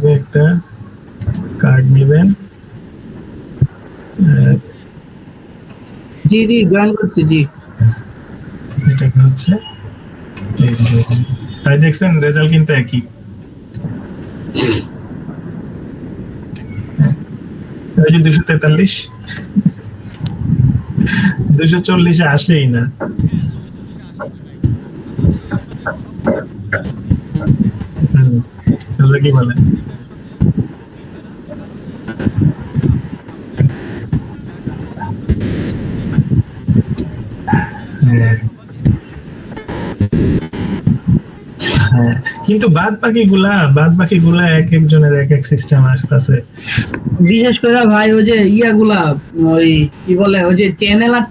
থেকে একটা কার্ড নেবেন। জি জি জয়েন করছি জি। এটা হচ্ছে তাই দেখছেন রেজাল্ট কিন্তু একই। ওই যে 243 240 আসেই না। কি বলে হ্যাঁ, কিন্তু বাদ বাকি গুলা এক একজনের এক এক সিস্টেম আসতেছে। বিশেষ করে ভাই ওই যে ইয়াগুলা ওই কি বলে ওই যে চ্যানেল আর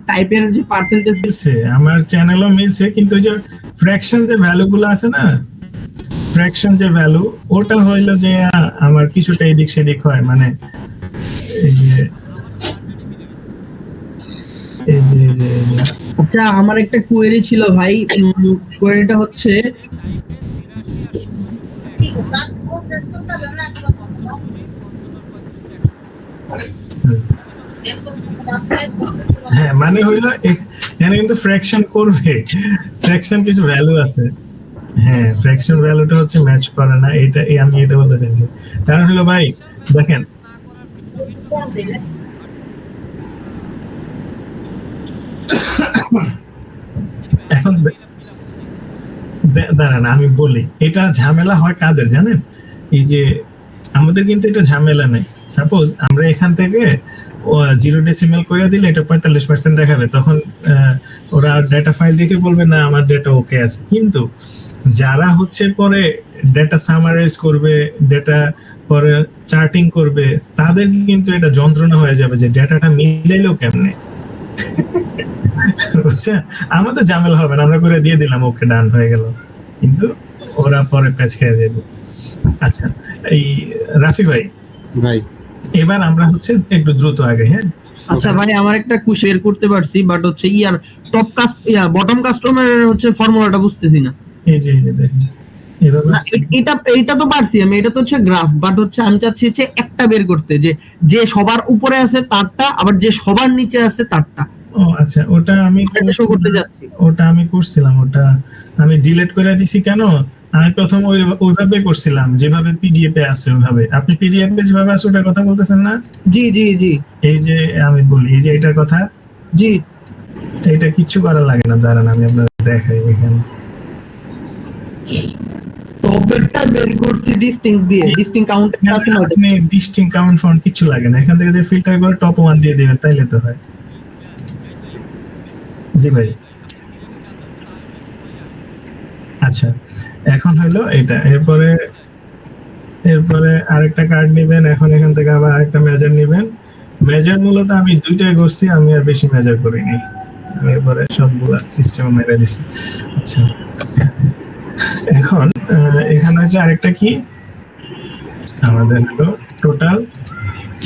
টাইপের যে পার্সেন্টেজ মিলছে, আমার চ্যানেলও মিলছে, কিন্তু ওই যে ফ্র্যাকশন যে ভ্যালু গুলো আছে না, ফ্র্যাকশন যে ভ্যালু ওটা হইলো যে আমার কিছুটা এদিক সেদিক হয়, মানে এই যে আচ্ছা আমার একটা কোয়েরি ছিল ভাই, কোয়েরিটা হচ্ছে হ্যাঁ মানে হইলো এখানে কিন্তু ফ্র্যাকশন করবে, ফ্র্যাকশন কিছু ভ্যালু আছে, হ্যাঁ ফ্র্যাকশন ভ্যালুটা হচ্ছে ম্যাচ করে না, এটা আমি এটা বলতে চাইছি। কারণ হলো ভাই দেখেন এখন দাঁড়ান আমি বলি, এটা ঝামেলা হয় কাদের জানেন? এই যে আমাদের কিন্তু এটা ঝামেলা নেই। সাপোজ আমরা এখান থেকে 0 ডেসিমেল করে দিলে এটা 45% দেখাবে, তখন ওরা ডেটা ফাইল দেখে বলবে না আমার ডেটা ওকে আছে। কিন্তু যারা হচ্ছে পরে ডেটা সামারাইজ করবে, ডেটা পরে চার্টিং করবে, তাদের কিন্তু এটা যন্ত্রণা হয়ে যাবে যে ডেটাটা মিলাইলো কেমনে। বুঝছেন? আমাদের ঝামেলা হবে না, আমরা করে দিয়ে দিলাম ওকে ডান হয়ে গেল, কিন্তু ওরা পরে প্যাচ খেয়ে যাবে। আচ্ছা এই রাফি ভাই এবার আমরা হচ্ছে একটু দ্রুত আগে। হ্যাঁ আচ্ছা ভাই আমার একটা শেয়ার করতে পারছি, বাট হচ্ছে ইয়ার টপ কাস্ট বটম কাস্টমারের হচ্ছে ফর্মুলাটা বুঝতেছি না। এই যে দেখেন এটা তো পারছি আমি, এটা তো হচ্ছে গ্রাফ, বাট হচ্ছে আমি চাচ্ছি হচ্ছে একটা বের করতে, যে সবার উপরে আছে তারটা, আবার যে সবার নিচে আছে তারটা। ও আচ্ছা, ওটা আমি করতে যাচ্ছি, ওটা আমি করছিলাম, ওটা আমি ডিলিট করে দিছি। কেন? আমি প্রথম ওইভাবে করছিলাম যেভাবে পিডিএফ এ আছে ওইভাবে। আপনি পিডিএফ এ যেভাবে আছে ওটার কথা বলতেছেন না? জি জি জি। এই যে আমি বলি এই যে এটার কথা, জি এটা কিচ্ছু করা লাগে না, দাঁড়ান আমি আপনাদের দেখাই। এখানে টপেরটা বের করছি ডিস্টিংক্ট দিয়ে, ডিস্টিংক্ট কাউন্ট আছে না? আপনি ডিস্টিংক্ট কাউন্ট ফন্ট কিছু লাগে না, এখান থেকে যে ফিল্টার করে টপ 1 দিয়ে দিবেন তাইলে তো হয়। জি ভাই আচ্ছা এখন হলো এটা, এরপরে আরেকটা কার্ড নেবেন। এখন এখান থেকে আবার আরেকটা মেজার নেবেন। মেজার মূলত আমি দুইটাই করছি, আমি আর বেশি মেজার করিনি, আমি এরপরে সবগুলা সিস্টেমে মেরে দিছি। আচ্ছা এখন এখানে হচ্ছে আরেকটা কি আমাদের হলো টোটাল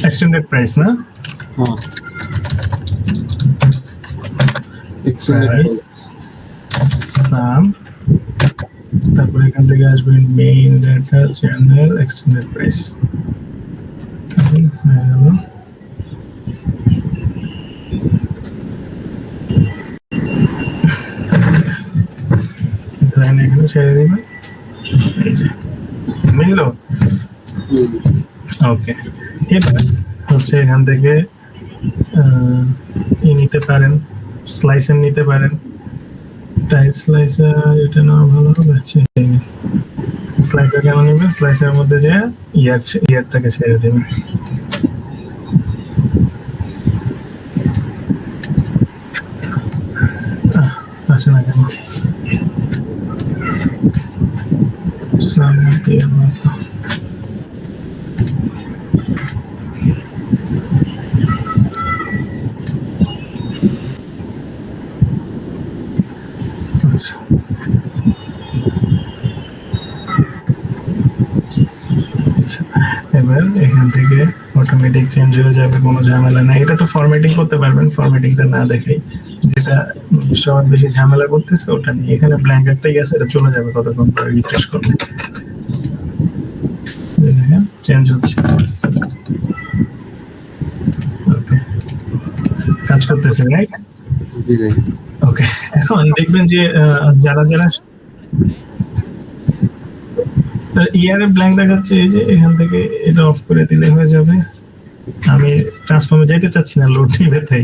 এক্সটেন্ডেড প্রাইস না, সাম, তারপরে এখান থেকে আসবে main data channel extended price. এখানে ছেড়ে দিবে, এই যে মিললো। ওকে এবার হচ্ছে এখান থেকে নিতে পারেন, স্লাইসার নিতে পারেন, টাইল স্লাইসার, এটা নেওয়া ভালো হবে। স্লাইসার কেমন নেবেন? স্লাইসারের মধ্যে যে ইয়ারটাকে ছেড়ে দেবেন। আসে না কেন? এবার এখান থেকে অটোমেটিক চেঞ্জ হয়ে যাবে, কোনো ঝামেলা নাই। এটা তো ফরম্যাটিং করতে পারবেন, ফরম্যাটিংটা না দেখেই, যেটা সবার বেশি ঝামেলা করতেছে ওটা নিয়ে। এখানে ব্ল্যাঙ্ক একটাই আছে, এটা চলে যাবে কতক্ষণ পরে রিফ্রেশ করলে। চেঞ্জ হচ্ছে। ওকে, কাজ করতেছে, রাইট? জি ভাই। ওকে, এখন দেখবেন যে যারা যারা ইয়ারে ব্ল্যাঙ্ক দেখাচ্ছে, এই যে এখান থেকে এটা অফ করে দিলে হয়ে যাবে। আমি ট্রান্সফর্মে যাইতে চাচ্ছি না, লোড নিবে তাই।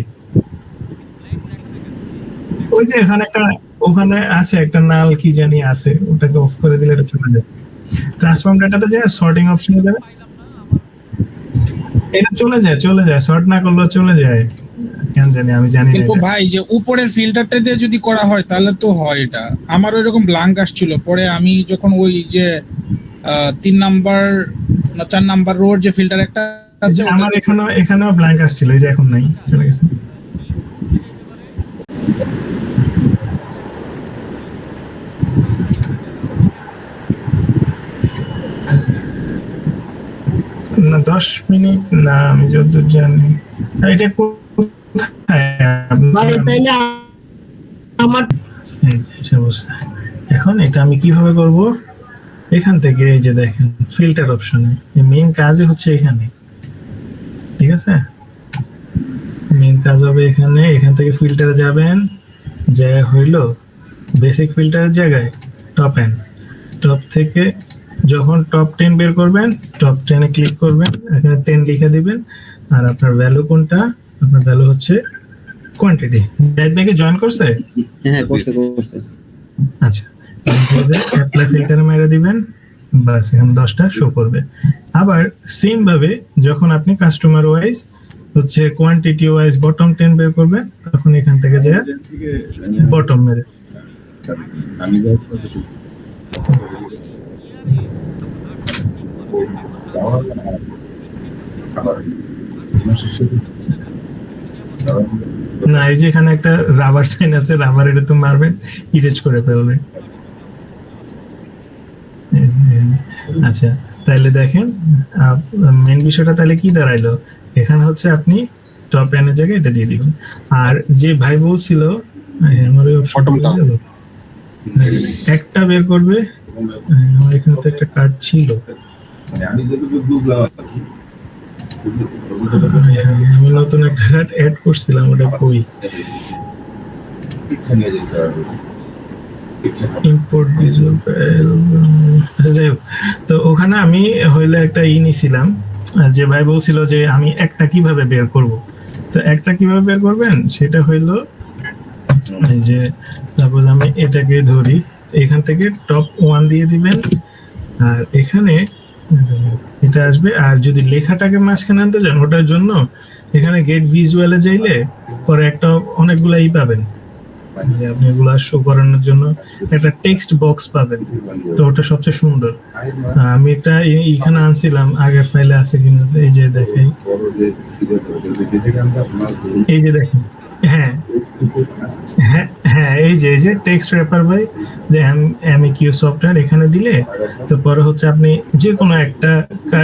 ওই যে এখানে একটা, ওখানে আছে একটা নাল কি জানি আছে, ওটাকে অফ করে দিলে এটা চলে যায়। ট্রান্সফর্ম ডাটাতে যায়, সর্টিং অপশনে যাবে, এটা চলে যায়, সর্ট না করলেও চলে যায়। কেন জানি, আমি জানি না কিন্তু এটা। ভাই যে উপরের ফিল্টারটা দিয়ে যদি করা হয় তাহলে তো হয় এটা। আমার ওইরকম ব্ল্যাঙ্ক আসছিল, পরে আমি যখন ওই যে 3 নাম্বার না 4 নাম্বার রোড যে ফিল্টার একটা আছে আমার এখানেও ব্ল্যাঙ্ক আসছিল, এই যে এখন নাই, চলে গেছে। না 10 মিনিট না, আমি যতদূর জানি। এটা কোথায়? মানে তাইলে আমার এই যে অবস্থা। এখন এটা আমি কিভাবে করব? এখান থেকে এই যে দেখেন ফিল্টার অপশনে, মেইন কাজই হচ্ছে এখানে, ঠিক আছে? মেইন কাজ হবে এখানে, এখান থেকে ফিল্টারে যাবেন, যা হইলো বেসিক ফিল্টারের জায়গায় টপ এন্ড, টপ থেকে যখন টপ 10 বের করবেন, টপ 10 এ ক্লিক করবেন, এখানে 10 লিখে দিবেন। আর আপনার ভ্যালু কোনটা? আপনার ভ্যালু হচ্ছে কোয়ান্টিটি। জাহিদ ভাই কি জয়েন করছে? হ্যাঁ করছে। আচ্ছা, অ্যাপ্লাই ফিল্টারে মেরে দিবেন, বাস এখানে 10টা শো করবে। আবার সেম ভাবে যখন আপনি কাস্টমার ওয়াইজ হচ্ছে কোয়ান্টিটি ওয়াইজ বটম 10 বের করবেন, তখন এখান থেকে যে বটম মেরে না, এই যে এখানে একটা রাবার সাইন আছে, রাবার এটা তো মারবেন, ইরেজ করে ফেলবে। আচ্ছা, তাহলে দেখেন মেন বিষয়টা তাহলে কি দাঁড়াইলো, এখানে হচ্ছে আপনি টপ এর জায়গায় এটা দিয়ে দিবেন। আর যে ভাই বলছিল আমার ওই Bottom-টা। একটা বের করবে, আমার এখানে তো একটা কার্ড ছিল, আমি যেটুকু বুঝলাম আর কি। আমি নতুন একটা কার্ড অ্যাড করছিলাম, ওটা কই? ইচ্ছা নিয়ে যেতে হবে। ইচ্ছা হবে। Import visual file. আচ্ছা, যাই হোক, তো ওখানে আমি হইলে একটা নিছিলাম, যে ভাই বলছিল যে আমি একটা কিভাবে বের করব। তো একটা কিভাবে বের করবেন সেটা হইলো, এই যে সাপোজ আমি এটাকে ধরি, এখান থেকে টপ 1 দিয়ে দিবেন, আর এখানে এটা আসবে। আর যদি লেখাটাকে মাঝখানে আনতে চান, ওটার জন্য এখানে গেট ভিজুয়ালে যাইলে পরে একটা অনেকগুলা পাবেন, যে আপনি এগুলা শো করানোর জন্য একটা টেক্সট বক্স পাবেন, তো ওটা সবচেয়ে সুন্দর। আমি এটা এখানে আনছিলাম, আগের ফাইলে আছে কিনা, এই যে দেখাই, বড় যে সিলেট ওদের বেঁচে থেকে আমরা আপনার এই যে দেখেন, হ্যাঁ হ্যাঁ, এই যে টেক্সট র্যাপার বাই যে এমইকিউ সফটওয়্যার, এখানে দিলে তো পরে হচ্ছে আপনি যে কোনো একটা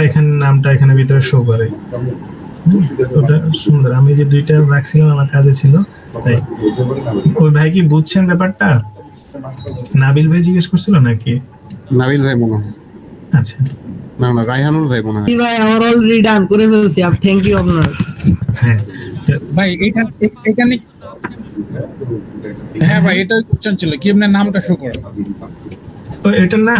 এখানে নামটা এখানে ভিতরে শো করে। ওটা সুন্দর, আমি যে দুইটা রাখছিলাম আমার কাজে ছিল, তাই। ওই ভাই কি বুঝছেন ব্যাপারটা? নাবিল ভাই জিজ্ঞেস করছিল নাকি? নাবিল ভাই মনে হয়, আচ্ছা, না রায়হানুল ভাই মনে হয়। ভাই আমার অলরেডি ডান করে ফেলছি, আর থ্যাংক ইউ আপনার। হ্যাঁ, তো ভাই এখানে হ্যাঁ ভাই, এটাই কোশ্চেন ছিল কি আপনার নামটা শো করে। এটা না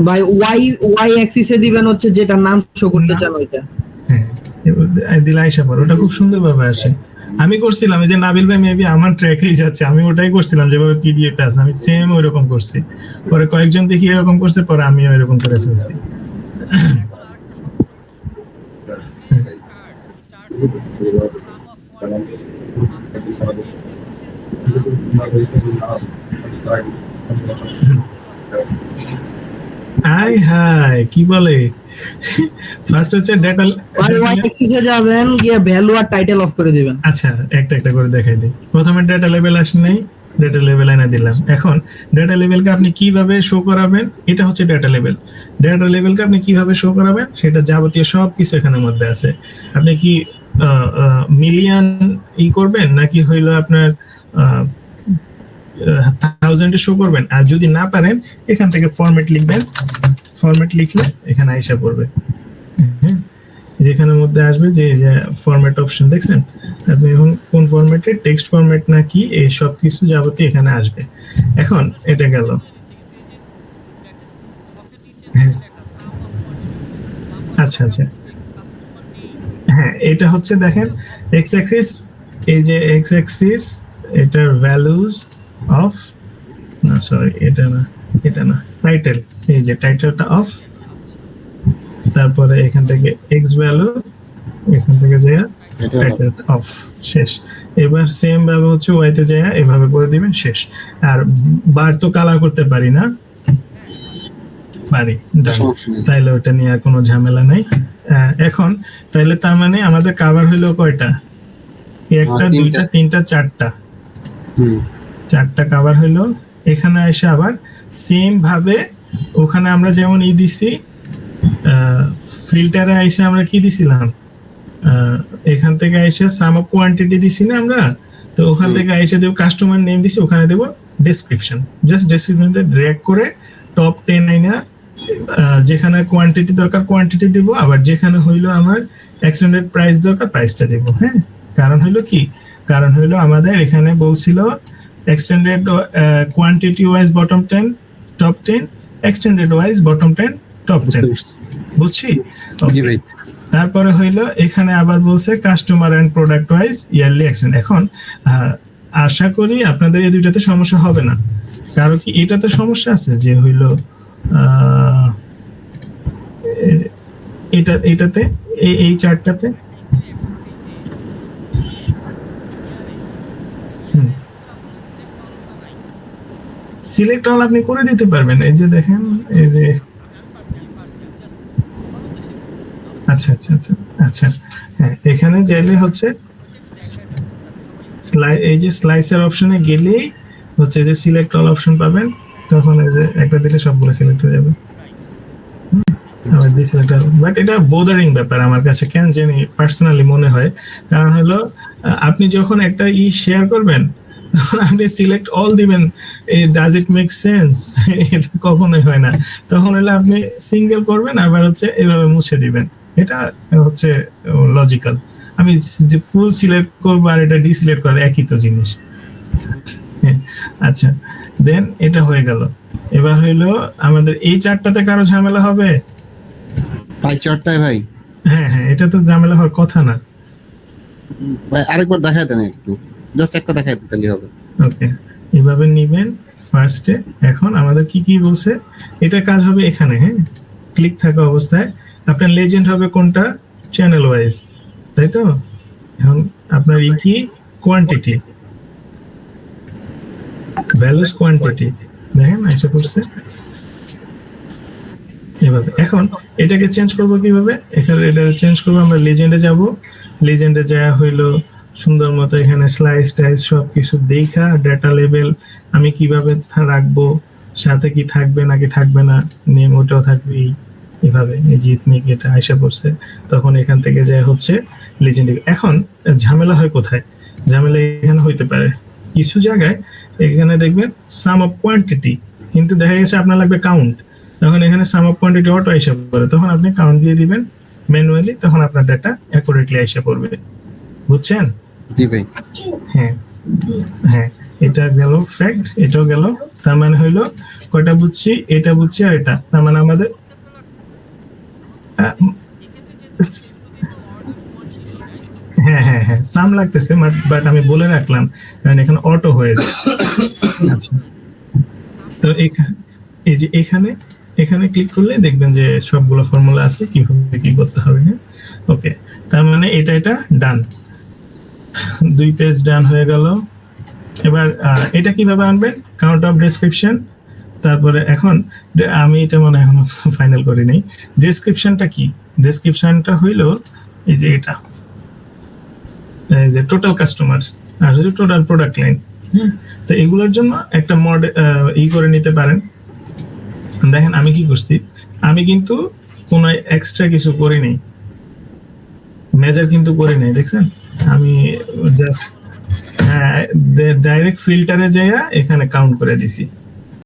ভাই ওয়াই অ্যাক্সিসে দিবেন হচ্ছে যেটা নাম শো করতে চান ওইটা। হ্যাঁ, দিলে আইসা পর, ওটা খুব সুন্দর ভাবে আসে। আমি করছিলাম, এই যে নাবিল ভাই মেবি আমার ট্র্যাকেই যাচ্ছে, আমি ওটাই করছিলাম যেভাবে পিডিএফ আছে, আমি সেম ওইরকম করছি। পরে কয়েকজন দেখি এরকম করছে, পরে আমি ওইরকম করে ফেলছি। হাই হাই, কি বলে? ফার্স্ট হচ্ছে ডেটা। ভাই ওয়াই অ্যাক্সিসে যাবেন, গিয়ে ভ্যালু আর টাইটেল অফ করে দিবেন। আচ্ছা, একটা একটা করে দেখাই দিই। প্রথমে ডেটা লেভেল আসে নাই, ডেটা লেভেল এনে দিলাম। এখন ডেটা লেভেলকে আপনি কিভাবে শো করাবেন, এটা হচ্ছে ডেটা লেভেল। ডেটা লেভেলকে আপনি কিভাবে শো করাবেন সেটা যাবতীয় সব কিছু এখানের মধ্যে আছে। আপনি কি মিলিয়ন করবেন, নাকি হইলো আপনার 1000 শো করবেন? আর যদি না পারেন, এখান থেকে ফরম্যাট লিখবেন, ফরম্যাট লিখলে এখানে আইসা পড়বে। হ্যাঁ, যেখানের মধ্যে আসবে যে ফরম্যাট অপশন দেখছেন, আপনি এখন কোন ফরম্যাটে, টেক্সট ফরম্যাট না কি, এই সব কিছু যাবতীয় এখানে আসবে। এখন এটা গেল। হ্যাঁ, আচ্ছা আচ্ছা, হ্যাঁ এটা হচ্ছে দেখেন এক্স অ্যাক্সিস, এই যে এক্স অ্যাক্সিস এটার ভ্যালুজ অফ, না সরি এটা না, এটা না, টাইটেল, এই যে টাইটেলটা অফ, তারপরে এখান থেকে এক্স ভ্যালু, এখান থেকে যায় টাইটেলটা অফ, শেষ। এবার সেম ভাবে হচ্ছে ওয়াইতে যায় এভাবে করে দিবেন, শেষ। আর বার তো কালার করতে পারি না, পারি, তাইলে ওটা নিয়ে আর কোনো ঝামেলা নাই। এখন তাইলে তার মানে আমাদের কভার হইলো কয়টা, একটা দুইটা তিনটা চারটা, চারটা কভার হইলো। এখানে এসে আবার সেম ভাবে ওখানে আমরা যেমন ই দিছি, ফিল্টারে এসে আমরা কি দিছিলাম, এখান থেকে এসে সাম অফ কোয়ান্টিটি দিছি না আমরা, তো ওখান থেকে এসে দেব কাস্টমার নেম দিছি, ওখানে দেব ডেসক্রিপশন, জাস্ট ডেসক্রিপশনটা ড্র্যাগ করে টপ 10 আইনা যেখানে কোয়ান্টিটি দরকার কোয়ান্টিটি দিব, আবার যেখানে হইলো আমার এক্সটেন্ডেড প্রাইস দরকার প্রাইসটা দিব। হ্যাঁ, কারণ হইলো কি, কারণ হইলো আমাদের এখানে বলছিল extended quantity wise bottom 10 top 10, extended wise bottom 10 top 10, বুঝছি? জি ভাই। তারপরে হইলো এখানে আবার বলছে customer and product wise yearly extend. এখন আশা করি আপনাদের এই দুইটাতে সমস্যা হবে না, কারণ কি এটাতে সমস্যা আছে যে হইলো এটাতে এই চারটাতে সিলেক্ট অল আপনি করে দিতে পারবেন, এই যে দেখেন, এই যে আচ্ছা আচ্ছা আচ্ছা আচ্ছা, হ্যাঁ এখানে যাইলে হচ্ছে এই যে স্লাইসের অপশনে গেলেই হচ্ছে যে সিলেক্ট অল অপশন পাবেন, তখন এই যে একটা দিলে সবগুলো সিলেক্ট হয়ে যাবে। আমার ডিসিলেক্ট, বাট এটা বোদারিং ব্যাপার আমার কাছে, কেন জানি পার্সোনালি মনে হয়, কারণ হলো আপনি যখন একটা শেয়ার করবেন তখন আপনি সিলেক্ট অল দিবেন, ডাজ ইট মেক সেন্স? এটা কখনোই হয় না। তখন হলে আপনি সিঙ্গেল করবেন, আবার হচ্ছে এভাবে মুছে দিবেন, এটা হচ্ছে লজিক্যাল। আমি ফুল সিলেক্ট করবো আর এটা ডিসিলেক্ট করা একই তো জিনিস। আচ্ছা, দেন এটা হয়ে গেল। এবার হইলো আমাদের এই চারটাতে কারো ঝামেলা হবে? পাই চারটায় ভাই। হ্যাঁ হ্যাঁ, এটা তো ঝামেলা হওয়ার কথা না ভাই, আরেকবার দেখায় দেন একটু, জাস্ট একটা দেখায় দিতেই হবে। ওকে, এভাবে নিবেন ফার্স্টে। এখন আমাদের কি কি বলছে, এটা কাজ হবে এখানে। হ্যাঁ, ক্লিক থাকা অবস্থায় আপনার লেজেন্ড হবে কোনটা, চ্যানেল ওয়াইজ, তাই তো? এখন আপনার কি কোয়ান্টিটি, ভ্যালুস কোয়ান্টিটি, দেখেন এসে পড়ছে এভাবে। এখন এটাকে চেঞ্জ করব কিভাবে, এখানে এটা চেঞ্জ করবো আমরা লেজেন্ডে যাব, লেজেন্ডে যাওয়া হইলো সুন্দর মতো এখানে স্লাইস টাইস সবকিছু দেখা, ডাটা লেভেল আমি কিভাবে রাখবো, সাথে কি থাকবে নাকি থাকবে না, নেম ওটাও থাকবে, এইভাবে এই যে ইথনিক এটা আইসা পড়ছে, তখন এখান থেকে যায় হচ্ছে লেজেন্ডে। এখন ঝামেলা হয় কোথায়, ঝামেলা এখানে হইতে পারে কিছু জায়গায়, এখানে দেখবেন সাম অফ কোয়ান্টিটি, কিন্তু দেখা গেছে আপনার লাগবে কাউন্ট, তখন এখানে সাম অফ কোয়ান্টিটি অটো আইসা পড়ে, তখন আপনি কাউন্ট দিয়ে দিবেন ম্যানুয়ালি, তখন আপনার ডাটা অ্যাকুরেটলি আইসা পড়বে, বুঝছেন? জি ভাই। হ্যাঁ হ্যাঁ, এটা গেল ফ্যাক্ট, এটাও গেল। তার মানে হইলো কয়টা বুঝছি, এটা বুঝছি আর এটা, তার মানে আমাদের হ্যাঁ হ্যাঁ হ্যাঁ সাম লাগতেছে, বাট আমি বলে রাখলাম কারণ এখানে অটো হয়ে যায়। আচ্ছা, তো এই যে এখানে এখানে ক্লিক করলে দেখবেন যে সবগুলো ফর্মুলা আছে কিভাবে কি করতে হবে। হ্যাঁ, ওকে, তার মানে এটা ডান, 2 পেজ ডান হয়ে গেল। এবার এটা কিভাবে আনবেন, কাউন্ট অফ ডেসক্রিপশন, তারপরে এখন আমি এটা মনে এখনো ফাইনাল করি নাই। ডেসক্রিপশনটা কি, ডেসক্রিপশনটা হইলো এই যে এটা, এই যে টোটাল কাস্টমার আর হচ্ছে টোটাল প্রোডাক্ট লাইন। হ্যাঁ, তো এগুলোর জন্য একটা করে নিতে পারেন। দেখেন আমি কি করছি, আমি কিন্তু কোনো এক্সট্রা কিছু করি নাই, মেজার কিন্তু করি নাই, দেখছেন? আমি জাস্ট ডাইরেক্ট ফিল্টারে যাইয়া এখানে কাউন্ট করে দিছি।